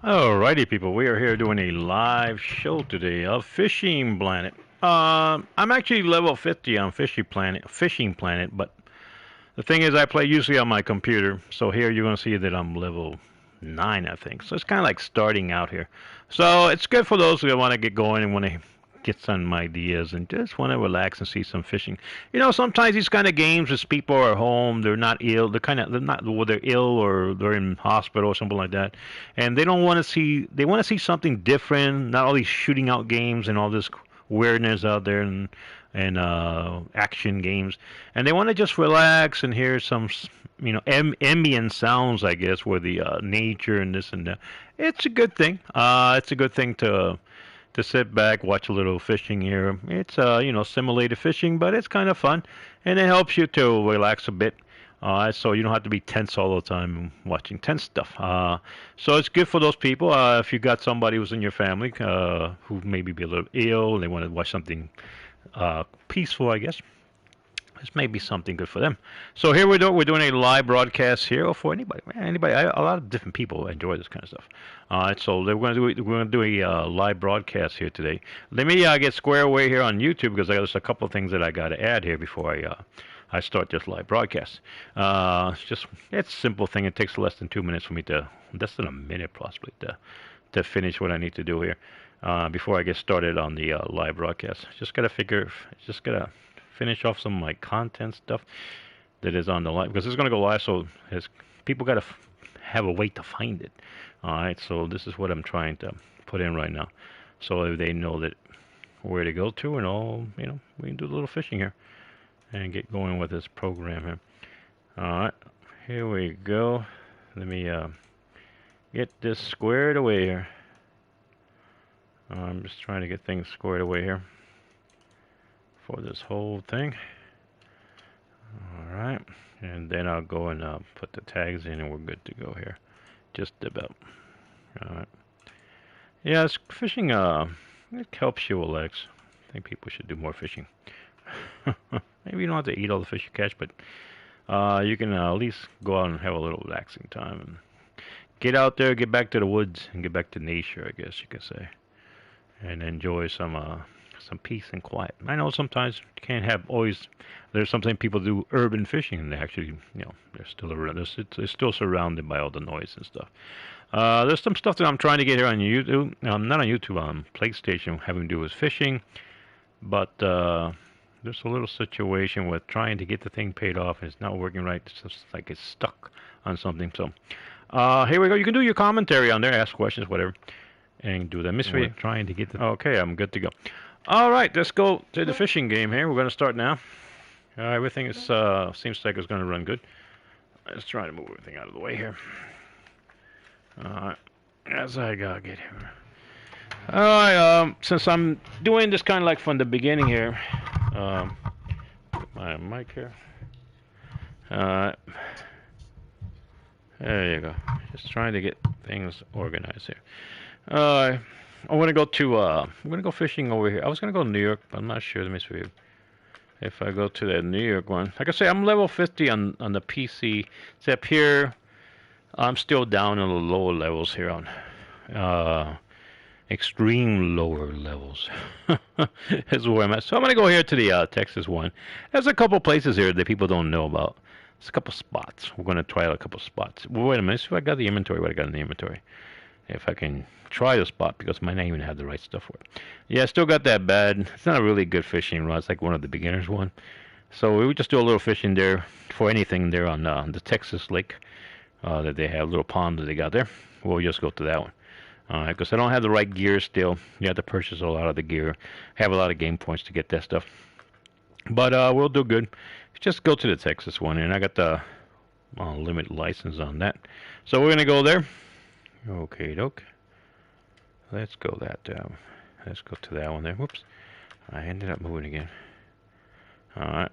Alrighty, people, we are here doing a live show today of Fishing Planet. I'm actually level 50 on Fishing Planet, but the thing is, I play usually on my computer, so here you're going to see that I'm level 9, I think. So it's kind of like starting out here. So it's good for those who want to get going and want to get some ideas and just want to relax and see some fishing. Sometimes these kind of games, as people are home, they're not ill, they're not, well, they're ill or they're in hospital or something like that, and they don't want to see, they want to see something different, not all these shooting out games and all this weirdness out there and action games, and they want to just relax and hear some, ambient sounds, I guess, where the nature and this and that. It's a good thing. It's a good thing to sit back, watch a little fishing here. It's simulated fishing, but it's kind of fun, and it helps you to relax a bit. So you don't have to be tense all the time watching tense stuff. So it's good for those people. If you got somebody who's in your family who maybe be a little ill, they want to watch something peaceful, I guess. This may be something good for them. So here we're doing a live broadcast here for anybody. A lot of different people enjoy this kind of stuff. So we're gonna do a live broadcast here today. Let me get square away here on YouTube because there's a couple of things that I got to add here before I start this live broadcast. It's a simple thing. It takes less than 2 minutes for me to, less than a minute possibly to finish what I need to do here before I get started on the live broadcast. Just gotta finish off some of my content stuff that is on the live because it's gonna go live, so people gotta have a way to find it. All right, so this is what I'm trying to put in right now, so they know that where to go to and all. We can do a little fishing here and get going with this program here. All right, here we go. Let me get this squared away here. I'm just trying to get things squared away here for this whole thing. All right, and then I'll go and put the tags in, and we're good to go here. Just about. All right. Yeah, fishing. It helps you relax. I think people should do more fishing. Maybe you don't have to eat all the fish you catch, but you can at least go out and have a little relaxing time and get out there, get back to the woods, and get back to nature, I guess you could say, and enjoy some peace and quiet. I know sometimes you can't have always. There's sometimes people do urban fishing, and they actually, they're still around. They're still surrounded by all the noise and stuff. There's some stuff that I'm trying to get here on YouTube. Not on YouTube, on PlayStation, having to do with fishing. But there's a little situation with trying to get the thing paid off, and it's not working right. It's just like it's stuck on something. So here we go. You can do your commentary on there, ask questions, whatever, and do that. Mystery trying to get the. Okay, I'm good to go. All right, let's go to the fishing game here. We're going to start now. Everything is seems like it's going to run good. Let's try to move everything out of the way here. As I get here. All right, since I'm doing this kind of like from the beginning here, put my mic here. There you go. Just trying to get things organized here. I'm gonna go to I'm gonna go fishing over here. I was gonna go to New York, but I'm not sure. Let me see if I go to that New York one. Like I say, I'm level 50 on the PC. It's up here. I'm still down in the lower levels here on extreme lower levels. Is where I'm at. So I'm gonna go here to the Texas one. There's a couple places here that people don't know about. There's a couple spots. We're gonna try out a couple spots. Well, wait a minute. See if I got the inventory. What I got in the inventory. If I can try the spot because I might not even have the right stuff for it. Yeah, I still got that bad. It's not a really good fishing rod. It's like one of the beginners one. So we would just do a little fishing there for anything there on the Texas lake that they have, a little pond that they got there. We'll just go to that one. Because I don't have the right gear still. You have to purchase a lot of the gear. Have a lot of game points to get that stuff. But we'll do good. Just go to the Texas one, and I got the limit license on that. So we're gonna go there. Okay, doke. Let's go let's go to that one there. Whoops. I ended up moving again. Alright.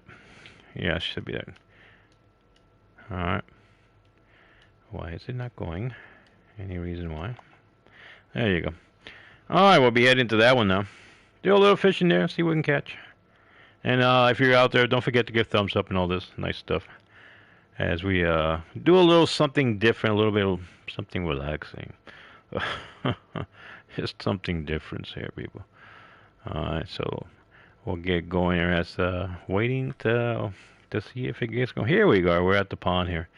Yeah, it should be that. Alright. Why is it not going? Any reason why? There you go. Alright, we'll be heading to that one now. Do a little fishing there, see what we can catch. And if you're out there, don't forget to give thumbs up and all this nice stuff. As we do a little something different, a little bit of something relaxing. Just something different here, people. Alright, so we'll get going here as waiting to see if it gets going. Here we go. We're at the pond here.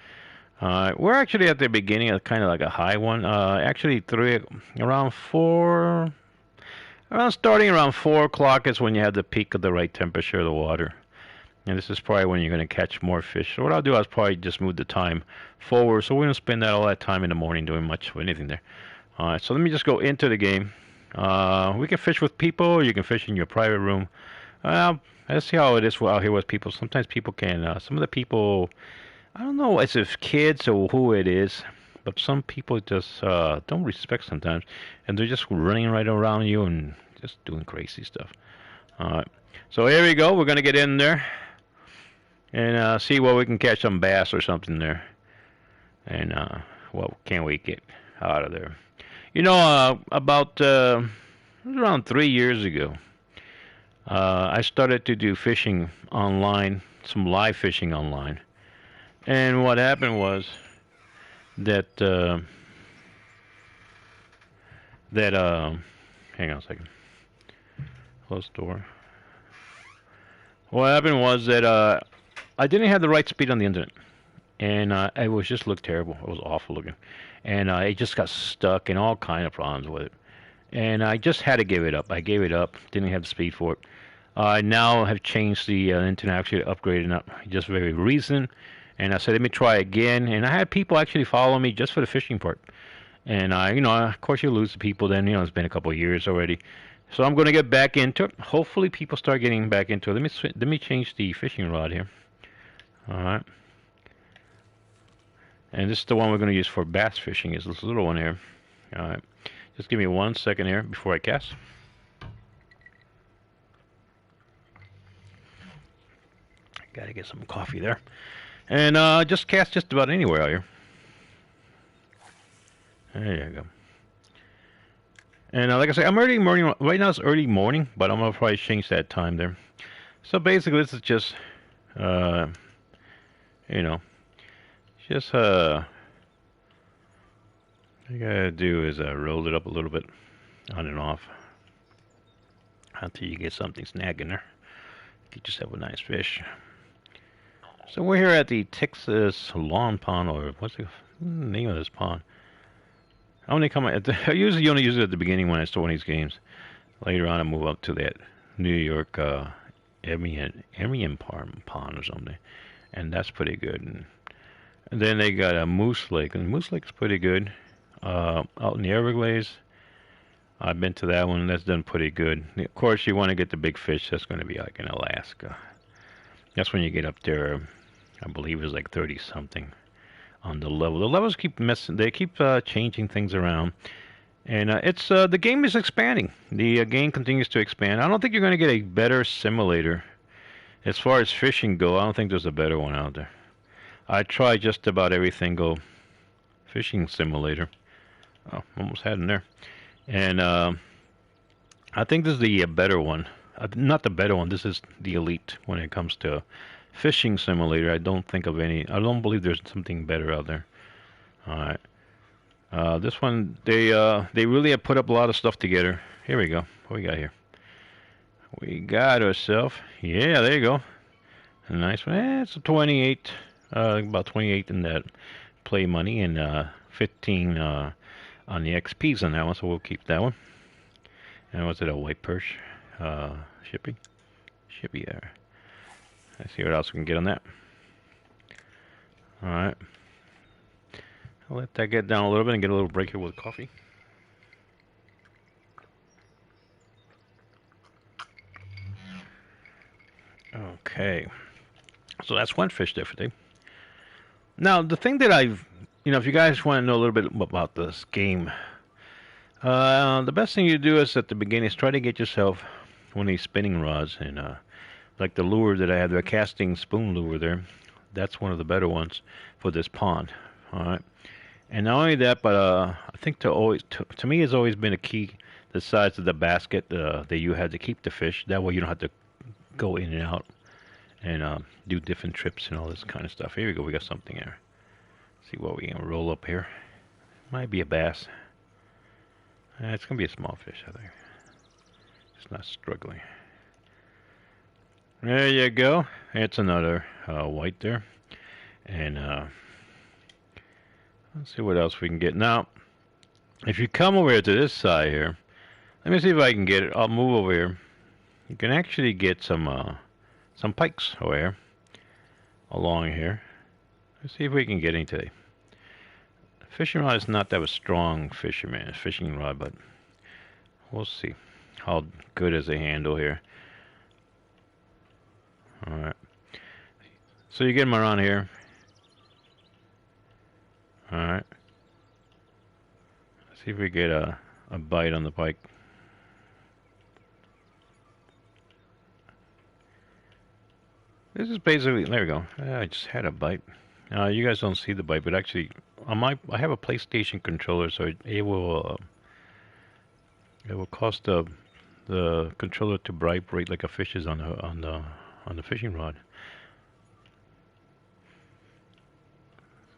We're actually at the beginning of kind of like a high one. Actually, around four, around starting around 4 o'clock is when you have the peak of the right temperature of the water. And this is probably when you're going to catch more fish. So what I'll do is probably just move the time forward, so we don't spend all that time in the morning doing much of anything there. Alright, so let me just go into the game. We can fish with people, or you can fish in your private room. Let's see how it is out here with people. Sometimes people can, some of the people, I don't know if it's kids or who it is, but some people just don't respect sometimes. And they're just running right around you and just doing crazy stuff. Alright, so here we go. We're going to get in there and see what we can catch, some bass or something there. And what can we get out of there? You know, about it was around 3 years ago, I started to do fishing online, some live fishing online. And what happened was that hang on a second, close the door. What happened was that I didn't have the right speed on the internet, and it was just looked terrible. It was awful looking, and it just got stuck and all kind of problems with it. And I just had to give it up. I gave it up. Didn't have the speed for it. I now have changed the internet, actually upgraded up just very recent. And I said, let me try again. And I had people actually follow me just for the fishing part. And of course, you lose the people. Then it's been a couple of years already. So I'm going to get back into it. Hopefully, people start getting back into it. Let me change the fishing rod here. All right. And this is the one we're going to use for bass fishing. Is this little one here? All right. Just give me 1 second here before I cast. Got to get some coffee there. And just cast just about anywhere out here. There you go. And like I say, I'm early morning. Right now it's early morning, but I'm going to probably change that time there. So basically, this is just, just, all you got to do is roll it up a little bit on and off until you get something snagging there. Get yourself a nice fish. So we're here at the Texas Lawn Pond, or what's the name of this pond? I usually only use it at the beginning when I start one of these games. Later on, I move up to that New York Emian Pond or something, and that's pretty good. And then they got a Moose Lake, and Moose Lake's pretty good. Out in the Everglades, I've been to that one. That's done pretty good. Of course, you want to get the big fish. That's going to be like in Alaska. That's when you get up there. I believe it's like 30 something on the level. The levels keep messing. They keep changing things around, and it's the game is expanding. The game continues to expand. I don't think you're going to get a better simulator as far as fishing go. I don't think there's a better one out there. I tried just about everything. Go fishing simulator. Oh, almost had in there, and I think this is the better one. Not the better one. This is the elite when it comes to fishing simulator. I don't believe there's something better out there. All right. This one, they really have put up a lot of stuff together. Here we go. What we got here? We got ourselves. Yeah, there you go. A nice one. It's a 28. About 28 in that play money, and 15 on the XPs on that one. So we'll keep that one. And was it a white perch? Shippy there. Let's see what else we can get on that. Alright. I'll let that get down a little bit and get a little break here with coffee. Okay. So that's one fish there for today. Now, the thing that if you guys want to know a little bit about this game, the best thing you do is at the beginning is try to get yourself one of these spinning rods, and like the lure that I have, the casting spoon lure there, that's one of the better ones for this pond. All right, and not only that, but I think to me has always been a key the size of the basket that you have to keep the fish. That way you don't have to go in and out and do different trips and all this kind of stuff. Here we go. We got something here. See what we can roll up here. Might be a bass. It's gonna be a small fish, I think. It's not struggling. There you go. It's another white there. And let's see what else we can get. Now, if you come over here to this side here, let me see if I can get it. I'll move over here. You can actually get some pikes over here, along here. Let's see if we can get any today. Fishing rod is not that a strong fishing rod, but we'll see how good is the handle here. All right. So you get them around here. All right. Let's see if we get a bite on the pike. This is basically, there we go. I just had a bite. You guys don't see the bite, but actually, I have a PlayStation controller, so it will cause the controller to vibrate like a fish is on the fishing rod.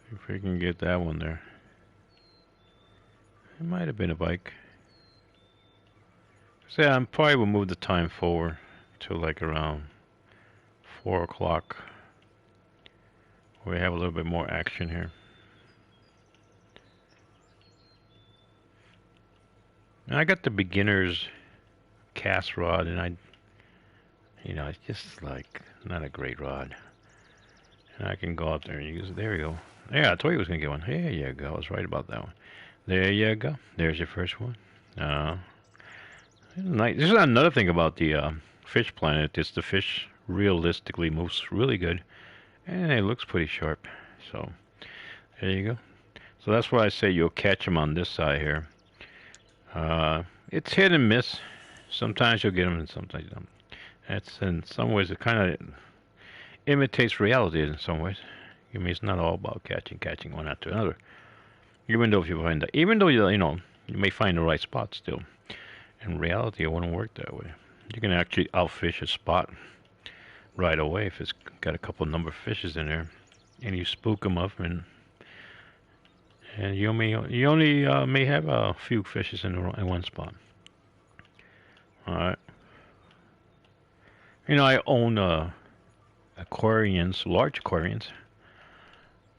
See if we can get that one there. It might have been a bike. So yeah, I probably will move the time forward to like around 4 o'clock. We have a little bit more action here. Now I got the beginner's cast rod, and it's just like not a great rod. And I can go up there and use it. There we go. Yeah, I told you I was gonna get one. There you go. I was right about that one. There you go. There's your first one. Nice. This is another thing about the Fish Planet. Is the fish realistically moves really good, and it looks pretty sharp. So there you go. So that's why I say you'll catch them on this side here. It's hit and miss. Sometimes you'll get them, and sometimes you don't. That's in some ways it kind of imitates reality in some ways. I mean, it's not all about catching one after another. Even though you may find the right spot still. In reality, it wouldn't work that way. You can actually outfish a spot right away if it's got a couple number of fishes in there, and you spook them up, and you only may have a few fishes in one spot. All right. I own aquariums, large aquariums,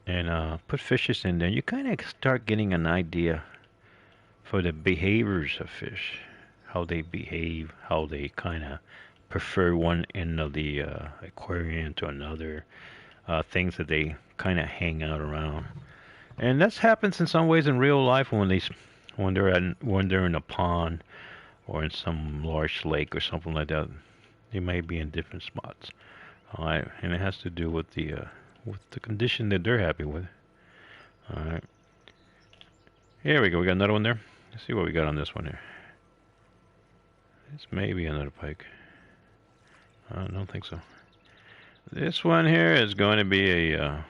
and put fishes in there. You kind of start getting an idea for the behaviors of fish, how they behave, how they kind of prefer one end of the aquarium to another, things that they kind of hang out around, and that happens in some ways in real life when they're in a pond or in some large lake or something like that. They may be in different spots. All right, and it has to do with the condition that they're happy with. All right, here we go. We got another one there. Let's see what we got on this one here. This may be another pike. I don't think so. This one here is going to be a.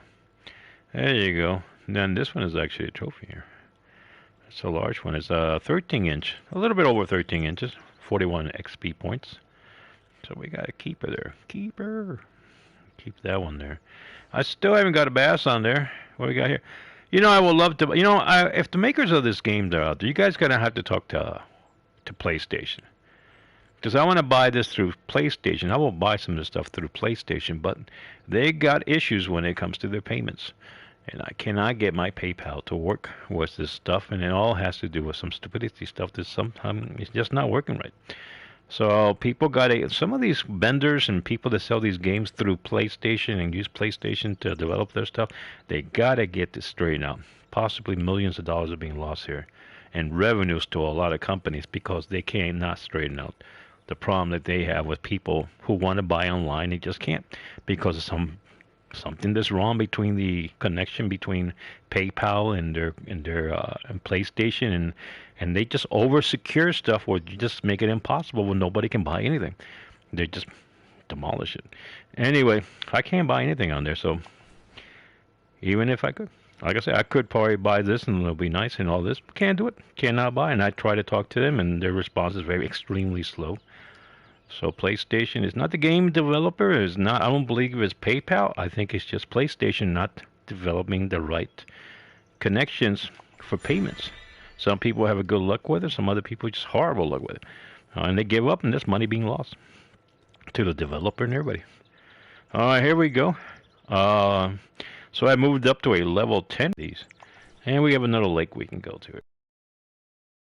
There you go. And then this one is actually a trophy here. It's a large one. It's a 13-inch, a little bit over 13 inches, 41 XP points. So we got a keeper there. Keeper. Keep that one there. I still haven't got a bass on there. What we got here? I would love to. If the makers of this game are out there, you guys gonna have to talk to PlayStation, because I want to buy this through PlayStation. I will buy some of this stuff through PlayStation, but they got issues when it comes to their payments, and I cannot get my PayPal to work with this stuff, and it all has to do with some stupidity stuff that sometimes it's just not working right. So people some of these vendors and people that sell these games through PlayStation and use PlayStation to develop their stuff, they gotta get this straightened out. Possibly millions of dollars are being lost here, and revenues to a lot of companies because they cannot straighten out the problem that they have with people who want to buy online. They just can't because of something that's wrong between the connection between PayPal and their and PlayStation, and they just over secure stuff or just make it impossible when nobody can buy anything. They just demolish it. Anyway, I can't buy anything on there, so even if I could, like I said, I could probably buy this and it'll be nice and all this. Can't do it. Cannot buy. And I try to talk to them, and their response is very extremely slow. So PlayStation is not the game developer. Is not. I don't believe it's PayPal. I think it's just PlayStation not developing the right connections for payments. Some people have a good luck with it. Some other people just horrible luck with it, and they give up, and there's money being lost to the developer and everybody. All right, here we go. Uh, so I moved up to a level 10 of these, and we have another lake we can go to.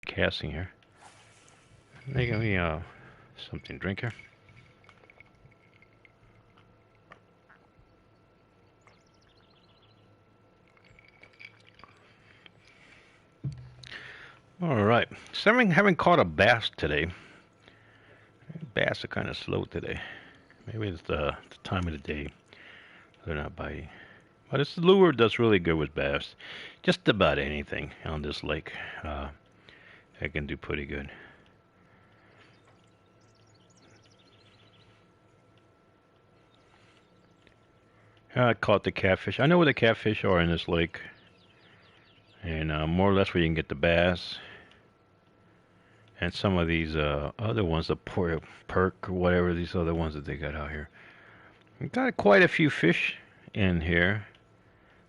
Casting here. Making me something to drink here. All right. So haven't caught a bass today. Bass are kind of slow today. Maybe it's the time of the day they're not biting. But this lure does really good with bass. Just about anything on this lake, I can do pretty good. I caught the catfish. I know where the catfish are in this lake, and more or less where you can get the bass. And some of these other ones, the perk or whatever, these other ones that they got out here. We've got quite a few fish in here.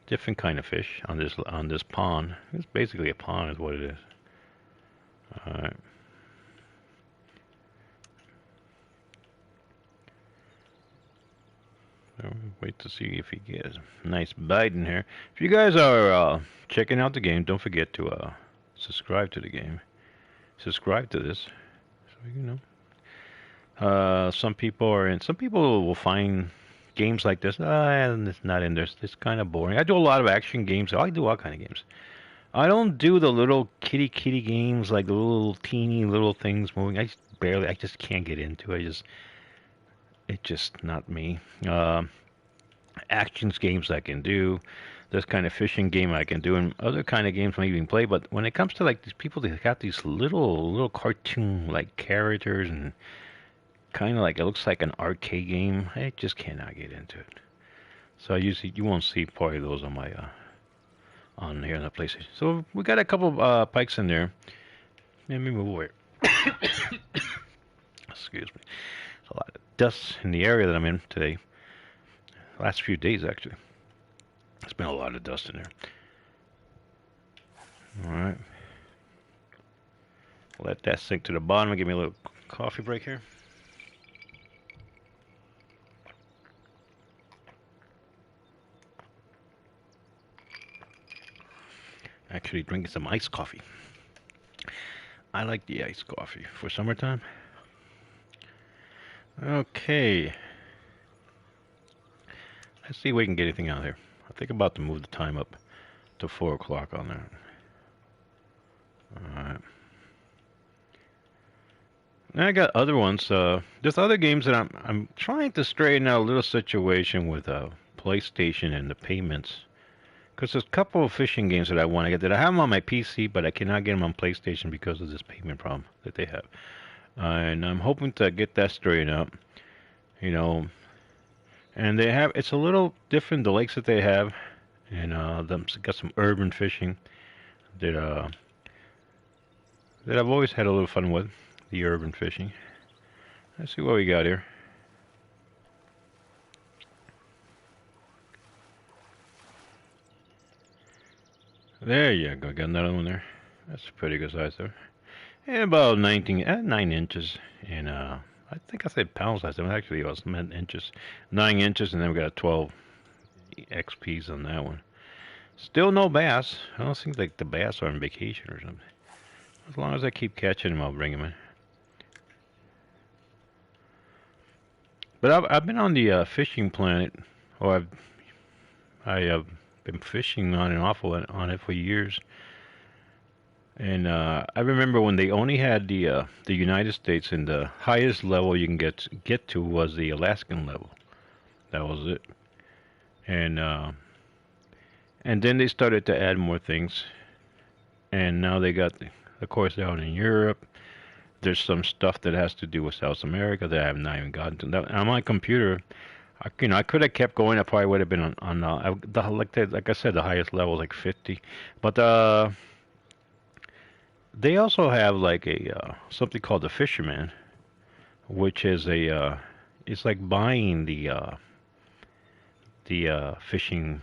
Different kind of fish on this pond. It's basically a pond is what it is. Alright. Wait to see if he gets a nice bite in here. If you guys are checking out the game, don't forget to subscribe to the game. Subscribe to this, so you know. Some people will find games like this. And it's not in there. It's kind of boring. I do a lot of action games. I do all kind of games. I don't do the little kitty games like the little teeny little things moving. I just can't get into it. It's just not me. Actions games I can do. This kind of fishing game I can do, and other kind of games I even play. But when it comes to like these people that got these little cartoon like characters and kind of like it looks like an arcade game, I just cannot get into it. So you won't see probably those on my on here on the PlayStation. So we got a couple pikes in there. Let me move away. Excuse me. There's a lot of dust in the area that I'm in today. Last few days actually. There's been a lot of dust in there. Alright. Let that sink to the bottom and give me a little coffee break here. Actually drinking some iced coffee. I like the iced coffee for summertime. Okay. Let's see if we can get anything out here. I think about to move the time up to 4 o'clock on that. Alright. Now I got other ones. There's other games that I'm trying to straighten out a little situation with PlayStation and the payments. Because there's a couple of fishing games that I want to get that I have them on my PC, but I cannot get them on PlayStation because of this payment problem that they have. And I'm hoping to get that straightened out. You know, and they have, it's a little different, the lakes that they have, and got some urban fishing that I've always had a little fun with, the urban fishing. Let's see what we got here. There you go, got another one there. That's a pretty good size there. And about 9 inches, and I think I said pound size. Actually, it was meant inches. 9 inches, and then we got 12 XPs on that one. Still no bass. I don't think like the bass are on vacation or something. As long as I keep catching them, I'll bring them in. But I've been on the fishing planet, or I have been fishing on and off on it for years. And I remember when they only had the United States, and the highest level you can get to was the Alaskan level. That was it. And then they started to add more things. And now they got, of course, down in Europe. There's some stuff that has to do with South America that I have not even gotten to. That, on my computer, I could have kept going. I probably would have been on like I said, the highest level, like 50. But they also have like a something called the Fisherman, which is it's like buying the fishing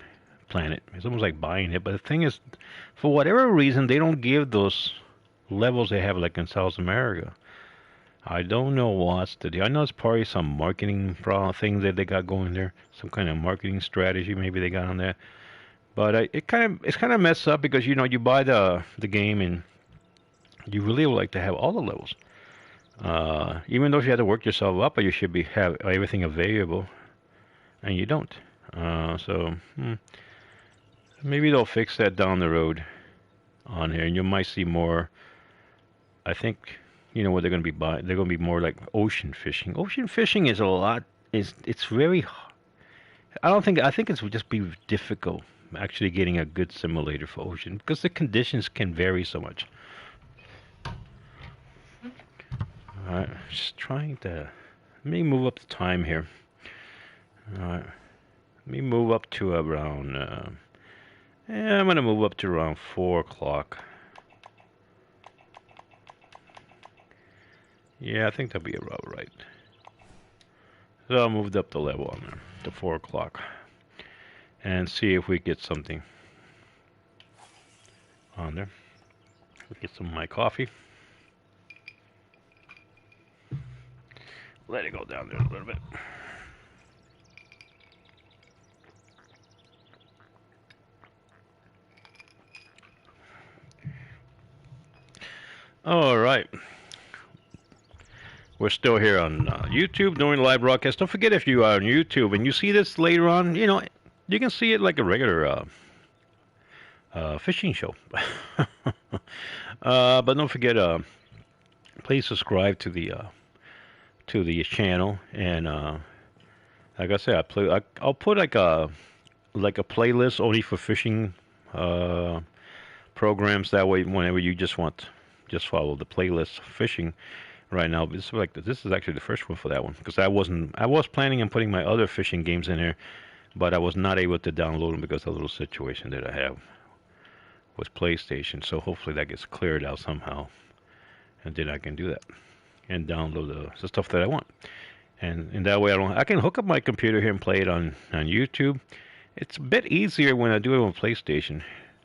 planet. It's almost like buying it. But the thing is, for whatever reason, they don't give those levels they have like in South America. I don't know what's the deal. I know it's probably some marketing thing that they got going there, some kind of marketing strategy maybe they got on there. But it's kind of messed up because you buy the game and you really would like to have all the levels. Even though you have to work yourself up, but you should be have everything available, and you don't. Maybe they'll fix that down the road on here, and you might see more. I think what they're going to be buying. They're going to be more like ocean fishing. Ocean fishing is a lot. It's very. I think it's would just be difficult actually getting a good simulator for ocean because the conditions can vary so much. All right, just trying to. Let me move up the time here. All right, let me move up to around. I'm gonna move up to around 4 o'clock. Yeah, I think that'll be about right. So I moved up the level on there to 4 o'clock and see if we get something on there. We'll get some of my coffee. Let it go down there a little bit. All right. We're still here on YouTube doing live broadcast. Don't forget if you are on YouTube and you see this later on, you can see it like a regular fishing show. But don't forget, please subscribe to the channel, and like I said, I'll put like a playlist only for fishing programs. That way, whenever you just follow the playlist fishing. Right now, this is actually the first one for that one because I was planning on putting my other fishing games in here, but I was not able to download them because of a little situation that I have with PlayStation. So hopefully that gets cleared out somehow, and then I can do that and download the stuff that I want. And in that way, I can hook up my computer here and play it on YouTube. It's a bit easier when I do it on PlayStation,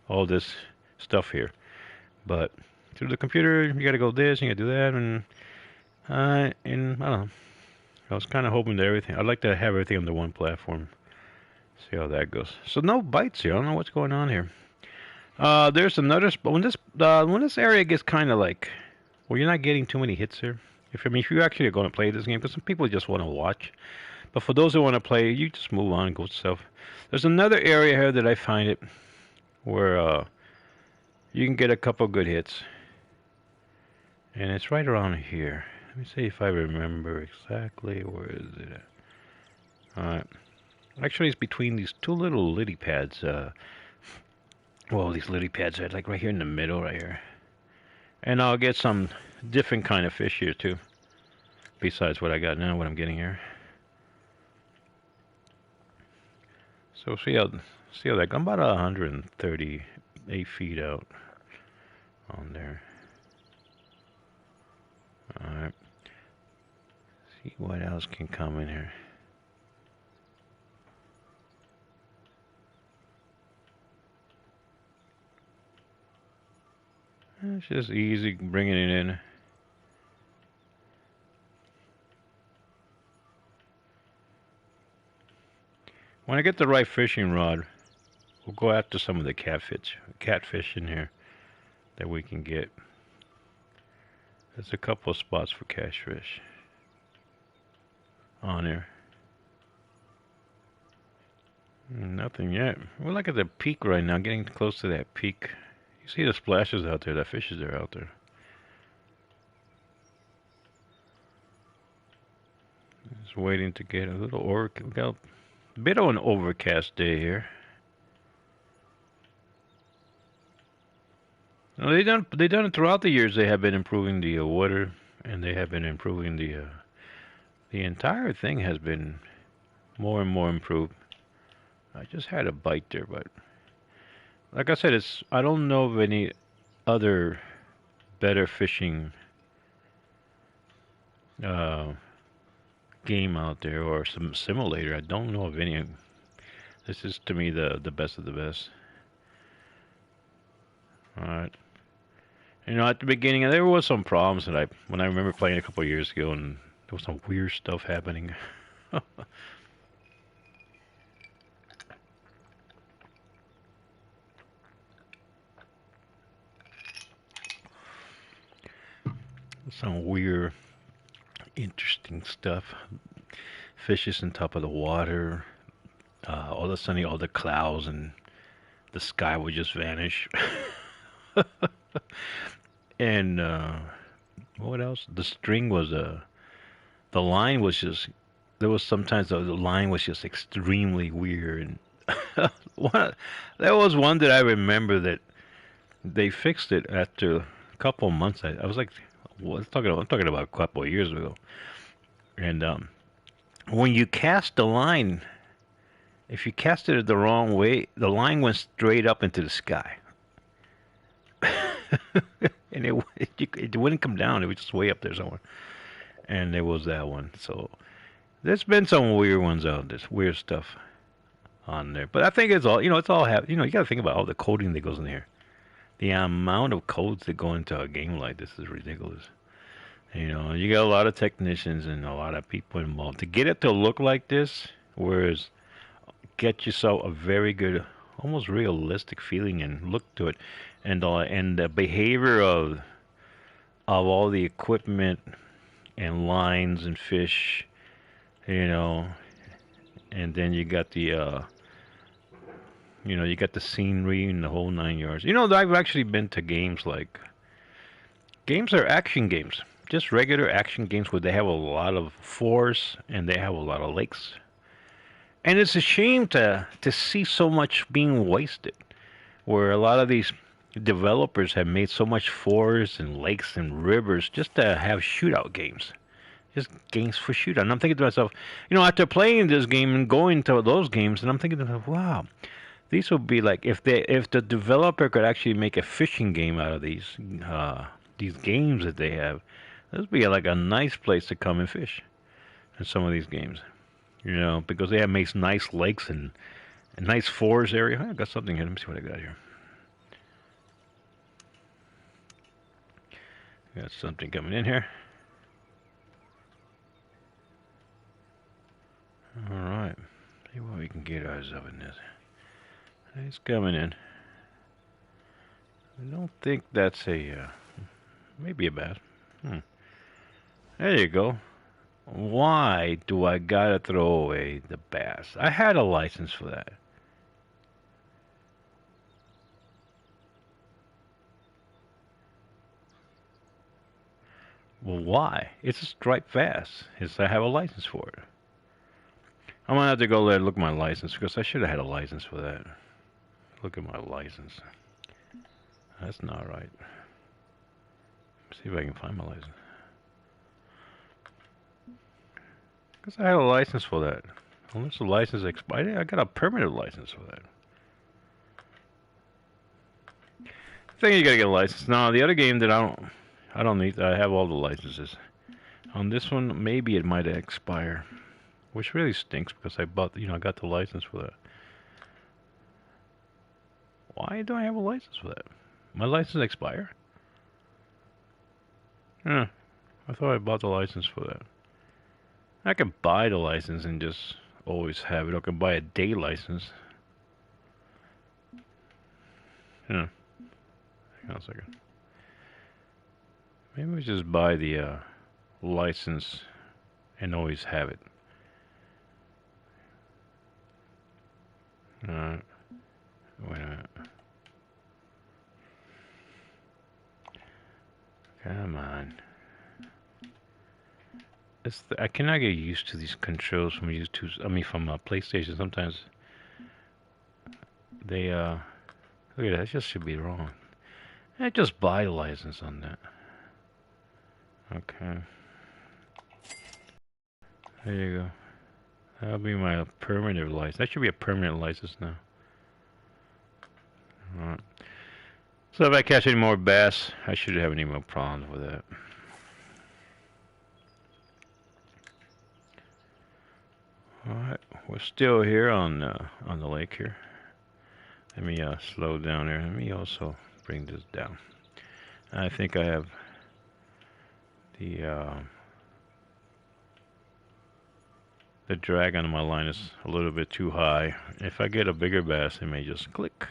all this stuff here, but through the computer, you got to go this, you got to do that, and I don't know. I was kind of hoping that everything. I'd like to have everything on the one platform. See how that goes. So no bites here. I don't know what's going on here. There's another. But when this area gets kind of like, well, you're not getting too many hits here. If you actually are going to play this game, because some people just want to watch. But for those who want to play, you just move on and go stuff. There's another area here that I find it where you can get a couple good hits, and it's right around here. Let me see if I remember exactly where is it at. Alright. Actually, it's between these two little lily pads. These lily pads are like right here in the middle, right here. And I'll get some different kind of fish here too. Besides what I got now, what I'm getting here. So see how that. I'm about 138 feet out on there. Alright. See what else can come in here. It's just easy bringing it in. When I get the right fishing rod, we'll go after some of the catfish in here that we can get. There's a couple of spots for catfish on here. Nothing yet. We're like at the peak right now, getting close to that peak. You see the splashes out there, the fishes are out there. Just waiting to get a little we got a bit of an overcast day here. Now, they done it throughout the years. They have been improving the water, and they have been improving the entire thing has been more and more improved. I just had a bite there, but like I said, I don't know of any other better fishing game out there or some simulator. I don't know of any This is to me the best of the best. All right. You know, at the beginning there was some problems that when I remember playing a couple of years ago, and there was some weird stuff happening. Some weird, interesting stuff. Fishes on top of the water. All of a sudden, all the clouds and the sky would just vanish. And what else? The string was the line was just. There was sometimes the line was just extremely weird. And one, there was one that I remember that they fixed it after a couple of months. I was like, well, I'm talking about a couple of years ago. And when you cast the line, if you cast it the wrong way, the line went straight up into the sky. And it wouldn't come down. It was just way up there somewhere. And there was that one. So there's been some weird ones out there, weird stuff on there. But I think it's all, it's all you got to think about all the coding that goes in here. The amount of codes that go into a game like this is ridiculous. You got a lot of technicians and a lot of people involved to get it to look like this, whereas get yourself a very good, almost realistic feeling and look to it, and the behavior of all the equipment and lines and fish, and then you got the you got the scenery and the whole 9 yards. I've actually been to games are action games, just regular action games where they have a lot of force and they have a lot of lakes. And it's a shame to see so much being wasted, where a lot of these developers have made so much forests and lakes and rivers just to have shootout games. Just games for shootout. And I'm thinking to myself, after playing this game and going to those games, and I'm thinking to myself, wow, these would be like if the developer could actually make a fishing game out of these games that they have, this would be like a nice place to come and fish in some of these games. Because they have nice lakes and a nice forest area. I got something here. Let me see what I got here. Got something coming in here. All right. See what we can get ours up in this. It's coming in. I don't think that's maybe a bass. There you go. Why do I gotta throw away the bass? I had a license for that. Well, why? It's a striped bass. I have a license for it. I'm gonna have to go there and look at my license because I should have had a license for that. Look at my license. That's not right. See if I can find my license. Because I had a license for that. Unless the license expired, I got a permanent license for that. I think you gotta get a license. Now the other game that I don't need. I have all the licenses. On this one, maybe it might expire, which really stinks because I got the license for that. Why do I have a license for that? My license expire? I thought I bought the license for that. I can buy the license and just always have it. I can buy a day license. Hang on a second. Maybe we just buy the license and always have it. Alright. Wait a minute. Come on. I cannot get used to these controls from PlayStation. Sometimes they look at that. Just should be wrong. I just buy a license on that. Okay. There you go. That'll be my permanent license. That should be a permanent license now. Alright. So if I catch any more bass, I shouldn't have any more problems with that. Alright, We're still here on the lake here. Let me slow down there. Let me also bring this down. I think I have the drag on my line is a little bit too high. If I get a bigger bass, it may just click,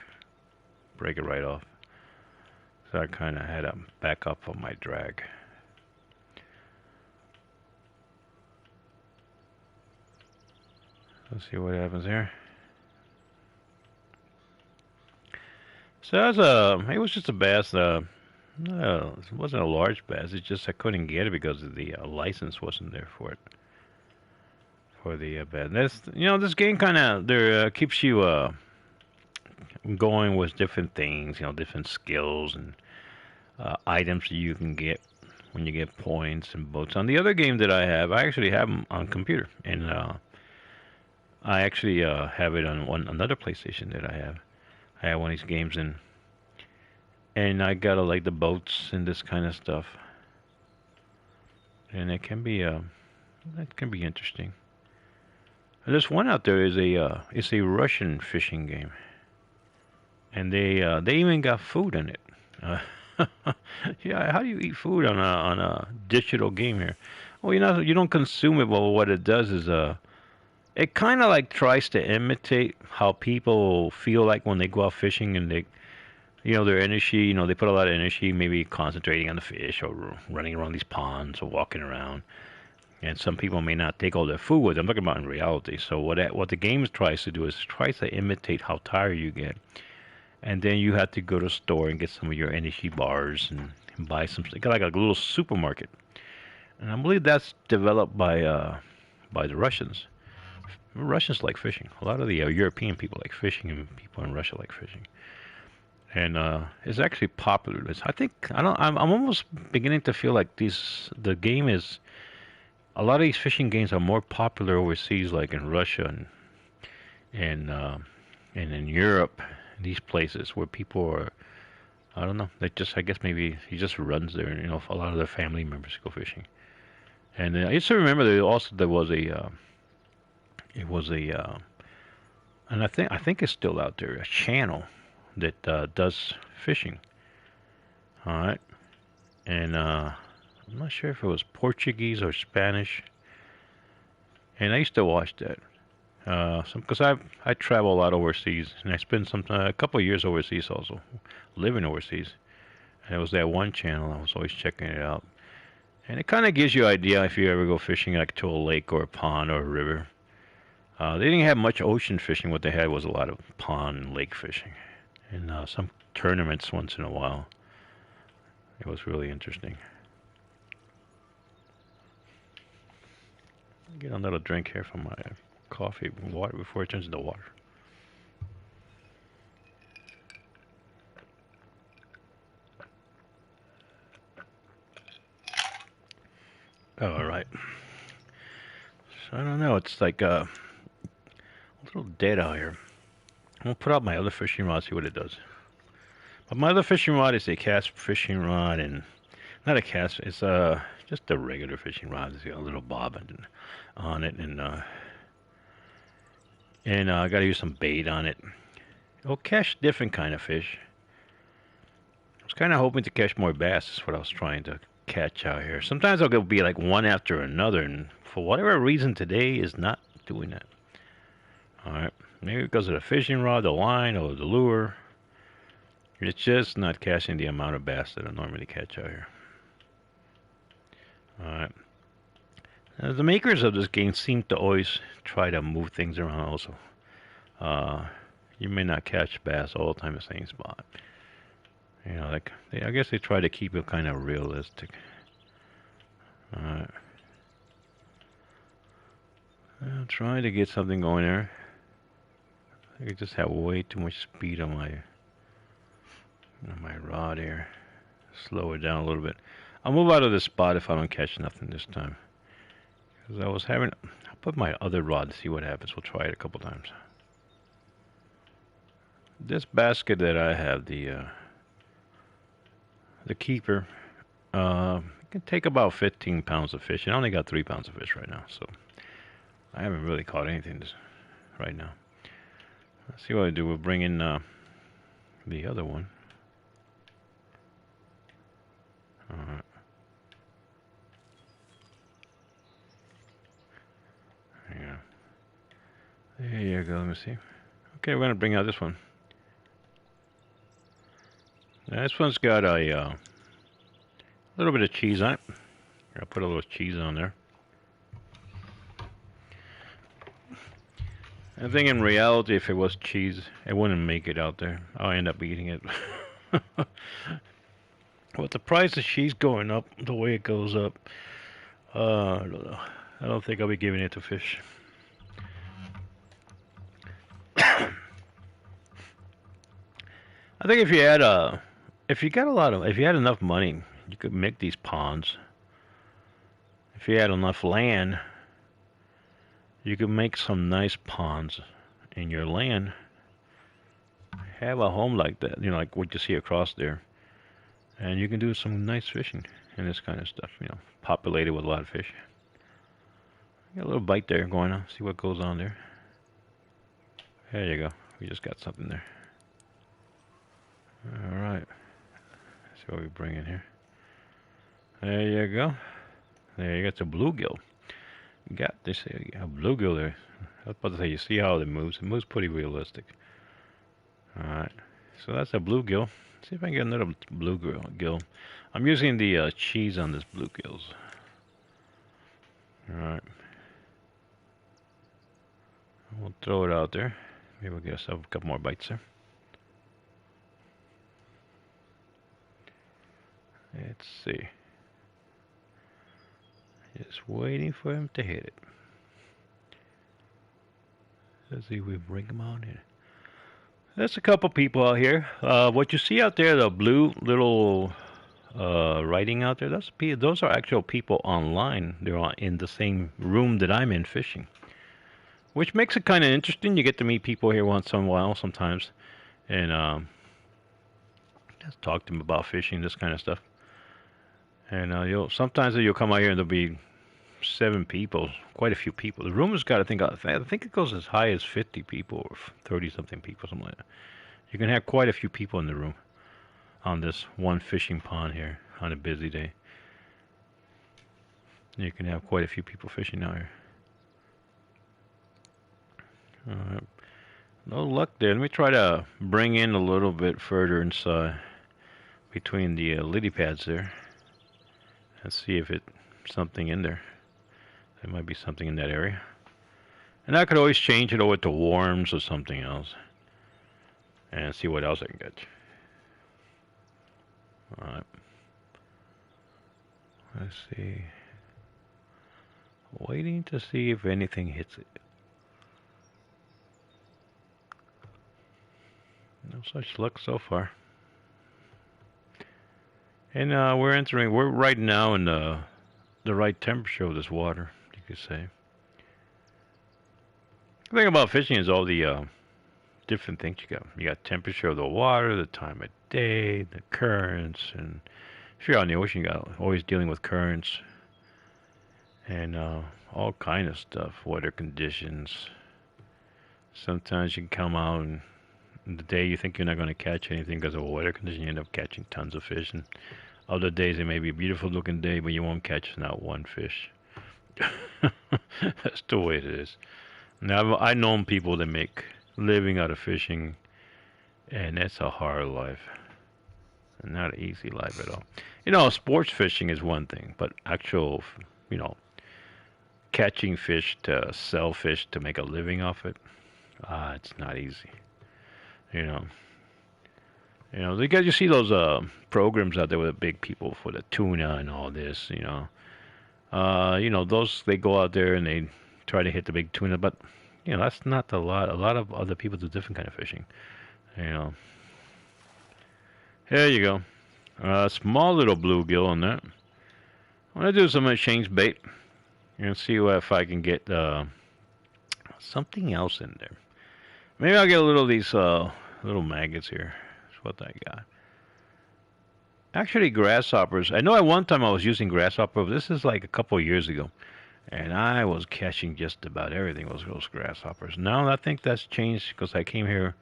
break it right off. So I kind of had to back up on my drag. Let's see what happens here. So it was just a bass. No, it wasn't a large bass. It's just I couldn't get it because the license wasn't there for it. For the bass. This game kind of keeps you going with different things. Different skills and items that you can get when you get points and boats. On the other game that I actually have them on computer, and I actually have it on another PlayStation that I have. I have one of these games and I gotta like the boats and this kind of stuff, and it can be interesting. And there's one out there it's a Russian fishing game, and they even got food in it. Yeah, how do you eat food on a digital game here? Well, you don't consume it, but what it does is it kind of like tries to imitate how people feel like when they go out fishing and their energy, they put a lot of energy maybe concentrating on the fish or running around these ponds or walking around. And some people may not take all their food with them. I'm talking about in reality. So what the game tries to do is tries to imitate how tired you get. And then you have to go to the store and get some of your energy bars and buy some, like a little supermarket. And I believe that's developed by the Russians. Russians like fishing. A lot of the European people like fishing, and people in Russia like fishing. And it's actually popular. I'm almost beginning to feel like the game is. A lot of these fishing games are more popular overseas, like in Russia and in Europe. These places where people are, I don't know. They just, I guess maybe he just runs there, and a lot of their family members go fishing. And I used to remember there was and I think it's still out there, a channel that does fishing. All right, and I'm not sure if it was Portuguese or Spanish. And I used to watch that. Because I travel a lot overseas, and I spent a couple of years overseas also, living overseas. And it was that one channel I was always checking it out, and it kind of gives you an idea if you ever go fishing like to a lake or a pond or a river. They didn't have much ocean fishing. What they had was a lot of pond and lake fishing, and some tournaments once in a while. It was really interesting. Get another drink here from my coffee and water before it turns into water. All right. So I don't know. It's like a little dead out here. I'm gonna put out my other fishing rod, see what it does. But my other fishing rod is a cast fishing rod, and not a cast. It's just a regular fishing rod. It's got a little bob on it, and I got to use some bait on it. It'll catch different kind of fish. I was kind of hoping to catch more bass. That's what I was trying to catch out here. Sometimes I'll be like one after another, and for whatever reason today is not doing that. All right, maybe because of the fishing rod, the line, or the lure. It's just not catching the amount of bass that I normally catch out here. All right. The makers of this game seem to always try to move things around also. You may not catch bass all the time in the same spot. I guess they try to keep it kind of realistic. Alright. I'm trying to get something going there. I just have way too much speed on my rod here. Slow it down a little bit. I'll move out of this spot if I don't catch nothing this time. Because I'll put my other rod to see what happens. We'll try it a couple times. This basket that I have, the keeper, it can take about 15 pounds of fish. And I only got 3 pounds of fish right now, so I haven't really caught anything right now. Let's see what I do. We'll bring in the other one. Alright. Yeah. There you go. Let me see. Okay, we're gonna bring out this one. Now, this one's got a little bit of cheese on it. I'll put a little cheese on there. I think in reality, if it was cheese, it wouldn't make it out there. I'll end up eating it. With the price of cheese going up the way it goes up, I don't know. I don't think I'll be giving it to fish. I think if you had if you had enough money, you could make these ponds. If you had enough land, you could make some nice ponds in your land. Have a home like that, you know, like what you see across there. And you can do some nice fishing and this kind of stuff, you know, populated with a lot of fish. Got a little bite there going on. See what goes on there. There you go. We just got something there. Alright. Let's see what we bring in here. There you go. There you got the bluegill. Got this a bluegill there. I was about to say, you see how it moves? It moves pretty realistic. Alright. So that's a bluegill. See if I can get another bluegill. I'm using the cheese on this bluegills. Alright. We'll throw it out there. Maybe we'll get ourselves a couple more bites there. Let's see. Just waiting for him to hit it. Let's see if we bring him on in. There's a couple people out here. What you see out there, the blue little writing out there, those are actual people online. They're in the same room that I'm in fishing. Which makes it kind of interesting. You get to meet people here once in a while sometimes. And just talk to them about fishing, this kind of stuff. And sometimes you'll come out here and there'll be 7 people, quite a few people. The room has got, I think it goes as high as 50 people or 30-something people, something like that. You can have quite a few people in the room on this one fishing pond here on a busy day. You can have quite a few people fishing out here. Alright. No luck there. Let me try to bring in a little bit further inside between the lily pads there. And see if it's something in there. There might be something in that area. And I could always change it over to worms or something else. And see what else I can get. Alright. Let's see. Waiting to see if anything hits it. No such luck so far. And we're right now in the right temperature of this water, you could say. The thing about fishing is all the different things you got. You got temperature of the water, the time of day, the currents, and if you're out in the ocean, you got always dealing with currents and all kind of stuff, weather conditions. Sometimes you can come out and the day you think you're not going to catch anything because of a weather condition, you end up catching tons of fish. And other days it may be a beautiful looking day, but you won't catch not one fish. That's the way it is. Now I've known people that make living out of fishing, and it's a hard life. Not an easy life at all. You know, sports fishing is one thing, but actual, you know, catching fish to sell fish to make a living off it, it's not easy. You know, because you see those programs out there with the big people for the tuna and all this. You know, those they go out there and they try to hit the big tuna, but you know that's not a lot. A lot of other people do different kind of fishing. You know, here you go, small little bluegill on that. I'm gonna do some change bait and see if I can get something else in there. Maybe I'll get a little of these little maggots here. That's what I got. Actually, grasshoppers. I know at one time I was using grasshopper. This is like a couple of years ago. and I was catching just about everything with those grasshoppers. Now I think that's changed because I came here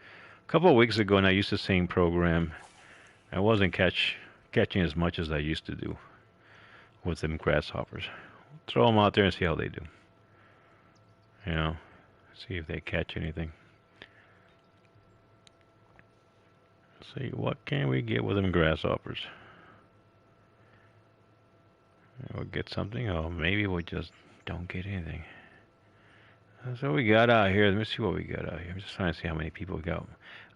a couple of weeks ago and I used the same program. I wasn't catching as much as I used to do with them grasshoppers. Throw them out there and see how they do. You know, see if they catch anything. See what can we get with them grasshoppers. We'll get something, or maybe we just don't get anything. That's what we got out here. Let me see what we got out here. I'm just trying to see how many people we got.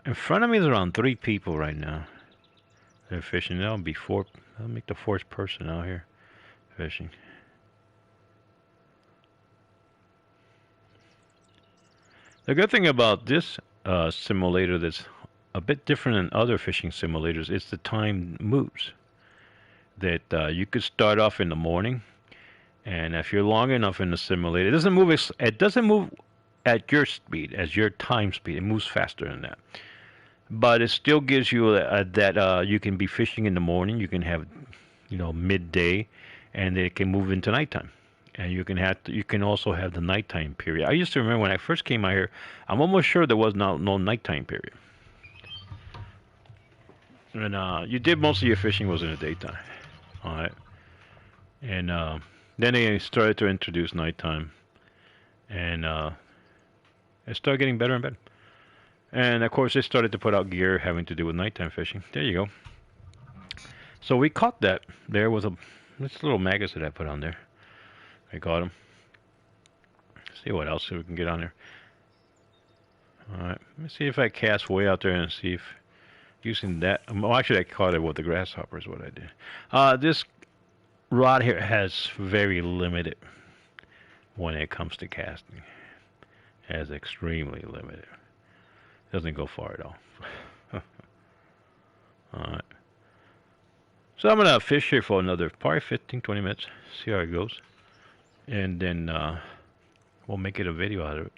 In front of me, there's around 3 people right now. They're fishing. That'll be 4. That'll make the 4th person out here fishing. The good thing about this simulator that's a bit different than other fishing simulators is the time moves. That you could start off in the morning, and if you're long enough in the simulator, it doesn't move. It doesn't move at your speed, as your time speed. It moves faster than that, but it still gives you that you can be fishing in the morning. You can have, midday, and it can move into nighttime. And you can also have the nighttime period. I used to remember when I first came out here, I'm almost sure there was no nighttime period. And you did most of your fishing was in the daytime. All right. And then they started to introduce nighttime. And it started getting better and better. And of course, they started to put out gear having to do with nighttime fishing. There you go. So we caught that. There was this little maggots that I put on there. I got them. See what else we can get on there. All right. Let me see if I cast way out there and see if using that. Well, actually, I caught it with the grasshopper is what I did. This rod here has very limited when it comes to casting. It has extremely limited. Doesn't go far at all. All right. So I'm gonna fish here for another probably 15, 20 minutes. See how it goes. And then we'll make it a video out of it.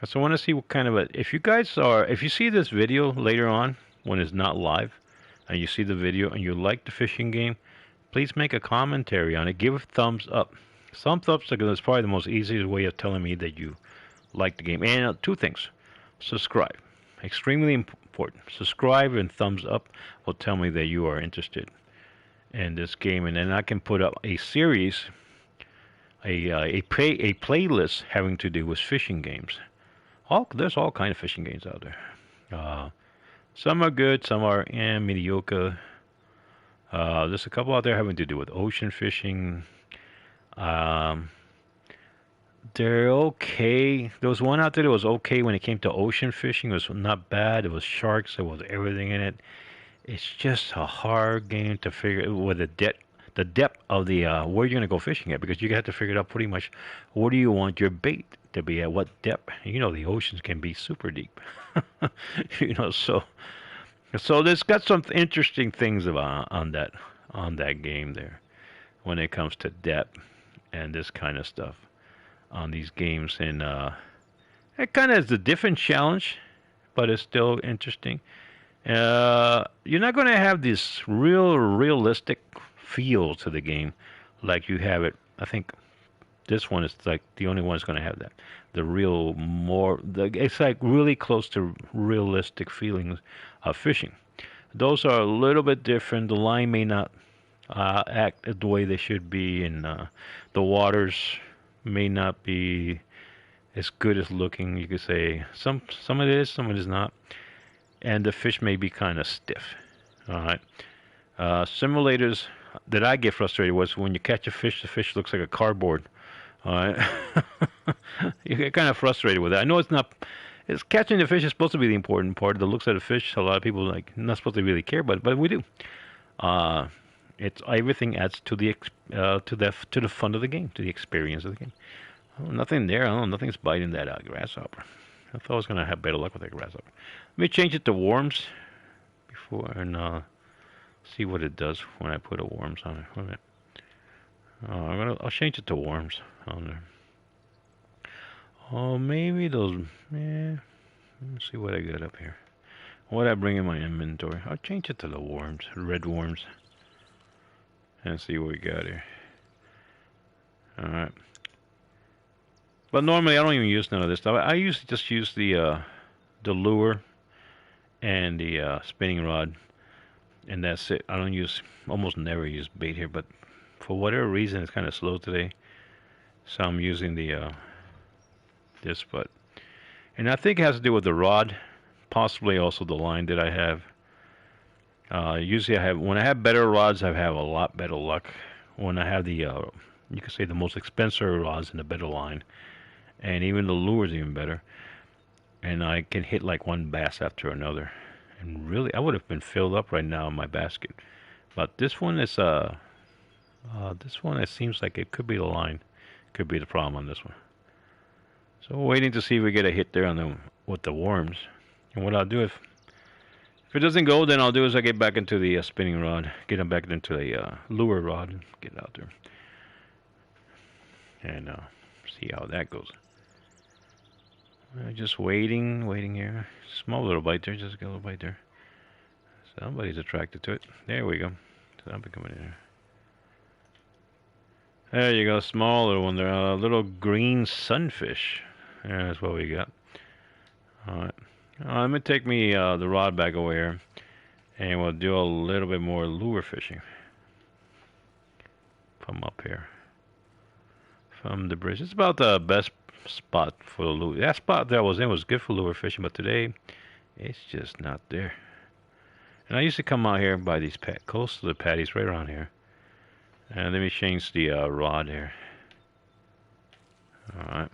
So I want to see what kind of if you see this video later on when it's not live, and you see the video and you like the fishing game, please make a commentary on it. Give a thumbs up. Thumbs up is probably the most easiest way of telling me that you like the game. And 2 things: subscribe, extremely important. Subscribe and thumbs up will tell me that you are interested in this game, and then I can put up a series. A playlist having to do with fishing games. There's all kind of fishing games out there. Some are good, some are mediocre. There's a couple out there having to do with ocean fishing. They're okay. There was one out there that was okay when it came to ocean fishing. It was not bad. It was sharks. There was everything in it. It's just a hard game to figure with the depth of the where you're gonna go fishing at, because you have to figure out pretty much where do you want your bait to be at, what depth. The oceans can be super deep. So there's got some interesting things on that game there when it comes to depth and this kind of stuff on these games. And it kind of is a different challenge, but it's still interesting. You're not going to have this realistic feel to the game like you have it. I think this one is like the only one that's going to have that. It's like really close to realistic feelings of fishing. Those are a little bit different. The line may not act the way they should be, and the waters may not be as good as looking. You could say some it is, some it is not, and the fish may be kind of stiff. All right, simulators that I get frustrated was when you catch a fish, the fish looks like a cardboard. All right, you get kind of frustrated with that. I know it's catching the fish is supposed to be the important part. The looks of the fish, a lot of people not supposed to really care, but we do. It's everything adds to the fun of the game, to the experience of the game. Oh, nothing there. Nothing's biting that grasshopper. I thought I was gonna have better luck with that grasshopper. Let me change it to worms before and see what it does when I put a worms on it. Wait a minute. I'll change it to worms on there. Oh, maybe those. Yeah. Let's see what I got up here. What I bring in my inventory. I'll change it to the worms, red worms, and see what we got here. All right. But normally I don't even use none of this stuff. I usually just use the lure and the spinning rod, and that's it. I don't use, almost never use bait here, but for whatever reason it's kind of slow today, so I'm using the this. But and I think it has to do with the rod, possibly also the line that I have. Usually I have, when I have better rods, I have a lot better luck. When I have the you could say the most expensive rods in the better line, and even the lures even better, and I can hit like one bass after another. And really, I would have been filled up right now in my basket. But this one, it seems like it could be the line, could be the problem on this one. So we're waiting to see if we get a hit there on the with the worms. And what I'll do if it doesn't go, then I'll do is I get back into the spinning rod, get them back into the lure rod, and get out there and see how that goes. Just waiting here. Small little bite there, just a little bite there. Somebody's attracted to it. There we go. Somebody coming in there. There you go, small little one there. A little green sunfish. Yeah, that's what we got. Alright. I'm going to take me the rod back away here, and we'll do a little bit more lure fishing from up here. From the bridge. It's about the best spot for the lure. That spot that I was in was good for lure fishing, but today it's just not there. And I used to come out here by these close to the patties right around here. And let me change the rod here. Alright.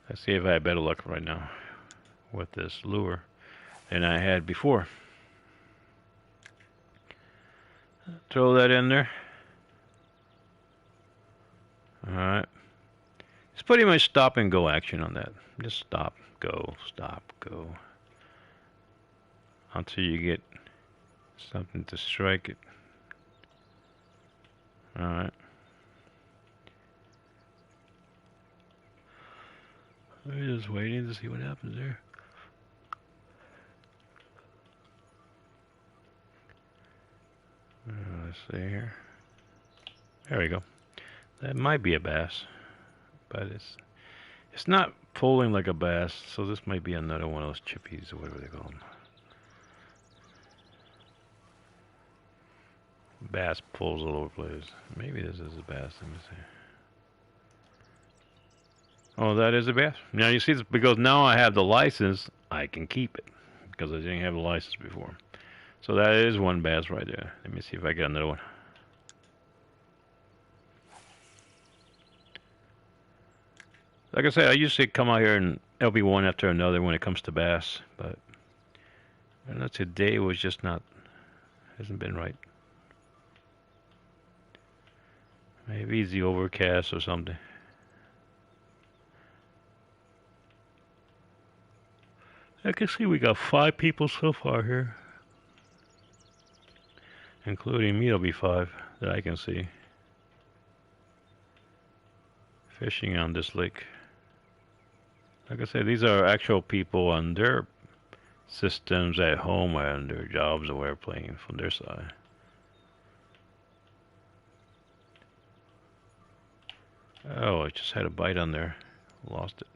Let's see if I have better luck right now with this lure than I had before. Throw that in there. Alright. It's pretty much stop and go action on that. Just stop, go, until you get something to strike it. Alright. We're just waiting to see what happens there. Let's see here. There we go. That might be a bass, but it's not pulling like a bass, so this might be another one of those chippies or whatever they call them. Bass pulls all over the place. Maybe this is a bass. Let me see. Oh, that is a bass. Now you see, because now I have the license, I can keep it because I didn't have the license before. So that is one bass right there. Let me see if I get another one. Like I said, I usually come out here and it'll be one after another when it comes to bass, but I don't know, today was just not, hasn't been right. Maybe it's the overcast or something. I can see we got 5 people so far here, including me. There'll be 5 that I can see fishing on this lake. Like I said, these are actual people on their systems at home and their jobs or whatever, playing from their side. Oh, I just had a bite on there. Lost it.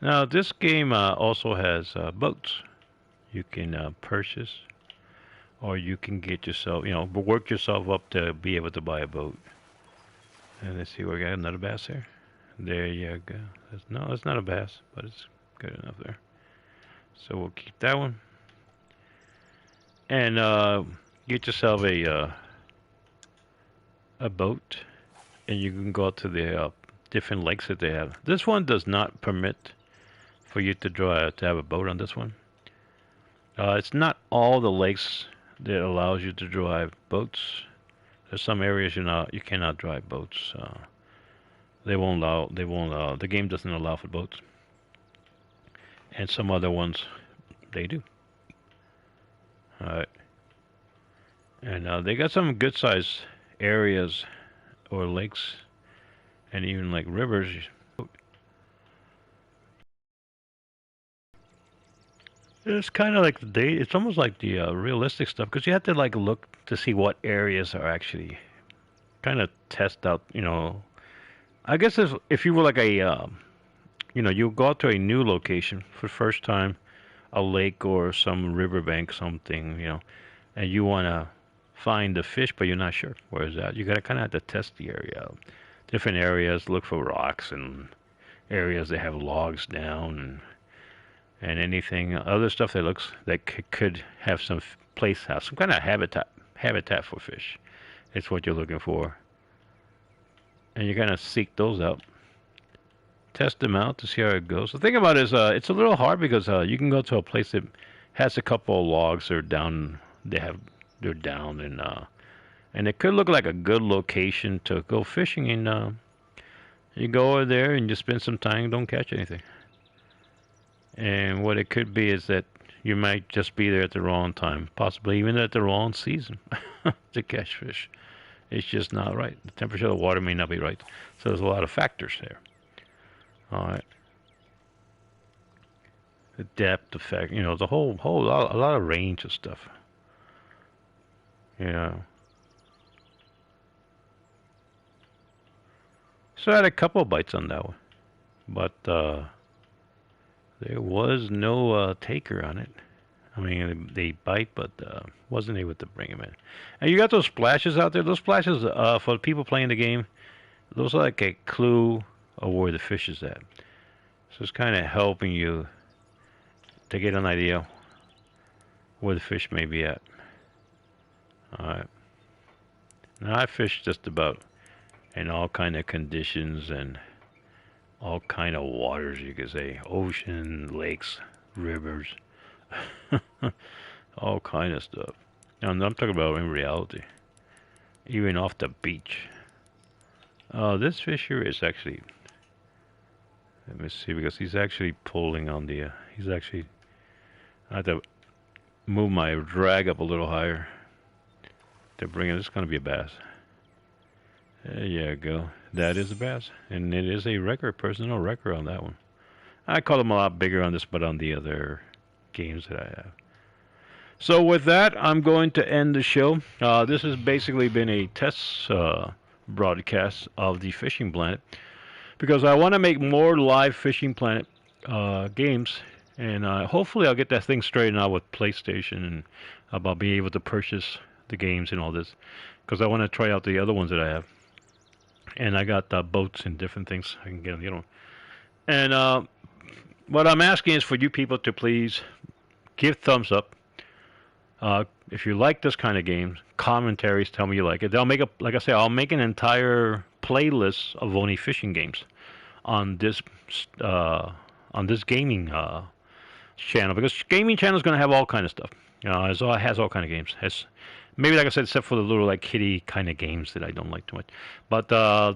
Now, this game also has boats you can purchase, or you can get yourself, work yourself up to be able to buy a boat. And let's see, we got another bass there. There you go. No, it's not a bass, but it's good enough there. So we'll keep that one. And get yourself a boat, and you can go out to the different lakes that they have. This one does not permit for you to have a boat on this one. It's not all the lakes that allows you to drive boats. There's some areas you cannot drive boats. They won't allow. The game doesn't allow for boats. And some other ones, they do. All right. And they got some good sized areas or lakes, and even like rivers. It's kind of like the day. It's almost like the realistic stuff because you have to like look to see what areas are actually kind of test out. I guess if you were like you go out to a new location for the first time, a lake or some riverbank, something, and you want to find the fish, but you're not sure where it's at. You gotta kind of have to test the area out. Different areas, look for rocks and areas that have logs down and anything other stuff that looks that could have some place have some kind of habitat for fish. It's what you're looking for, and you kind of seek those out, test them out to see how it goes. The thing about it is, it's a little hard because you can go to a place that has a couple of logs that are down. They're down and it could look like a good location to go fishing. And you go over there and you spend some time, don't catch anything. And what it could be is that you might just be there at the wrong time, possibly even at the wrong season to catch fish. It's just not right. The temperature of the water may not be right. So there's a lot of factors there. All right. The depth, the fact, the whole lot, a lot of range of stuff. Yeah. So I had a couple of bites on that one, but there was no taker on it. I mean, they bite, but wasn't able to bring him in. And you got those splashes out there. Those splashes, for the people playing the game, those are like a clue of where the fish is at. So it's kind of helping you to get an idea where the fish may be at. All right. Now I fish just about in all kind of conditions and all kind of waters, you could say, ocean, lakes, rivers, all kind of stuff. And I'm talking about in reality, even off the beach. This fish here is actually, let me see, because he's actually pulling on the, I have to move my drag up a little higher to bring it. It's going to be a bass. There you go. That is a bass. And it is a record, personal record on that one. I caught them a lot bigger on this, but on the other games that I have. So with that, I'm going to end the show. This has basically been a test broadcast of the Fishing Planet because I want to make more live Fishing Planet games, and hopefully I'll get that thing straightened out with PlayStation and about being able to purchase the games and all this because I want to try out the other ones that I have. And I got boats and different things I can get on the other one. And what I'm asking is for you people to please give thumbs up. If you like this kind of games, commentaries, tell me you like it. I'll make like I say, I'll make an entire playlist of only fishing games on this gaming channel because gaming channel is going to have all kind of stuff. It has all kind of games. Maybe, like I said, except for the little like kiddie kind of games that I don't like too much. But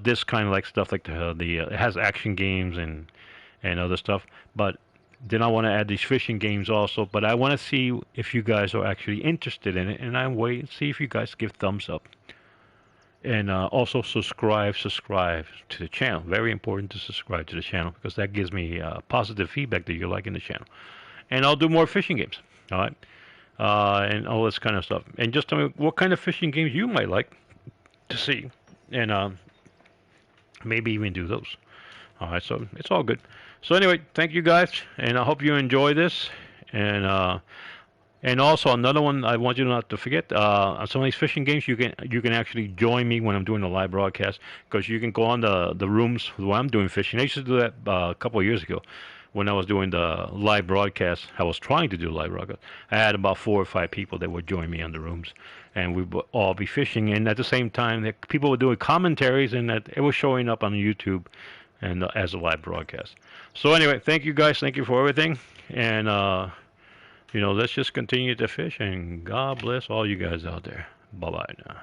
this kind of like stuff like it has action games and other stuff. But then I want to add these fishing games also. But I want to see if you guys are actually interested in it, and I wait and see if you guys give thumbs up. And also subscribe to the channel. Very important to subscribe to the channel because that gives me positive feedback that you're liking the channel. And I'll do more fishing games. All right. And all this kind of stuff. And just tell me what kind of fishing games you might like to see. And maybe even do those. All right, so it's all good. So anyway, thank you guys. And I hope you enjoy this. And also another one I want you not to forget, on some of these fishing games, you can actually join me when I'm doing a live broadcast. Because you can go on the rooms where I'm doing fishing. I used to do that a couple of years ago. When I was doing the live broadcast, I was trying to do live broadcast. I had about 4 or 5 people that would join me on the rooms, and we would all be fishing. And at the same time, that people were doing commentaries, and that it was showing up on YouTube and as a live broadcast. So anyway, thank you guys. Thank you for everything. And let's just continue to fish. And God bless all you guys out there. Bye bye now.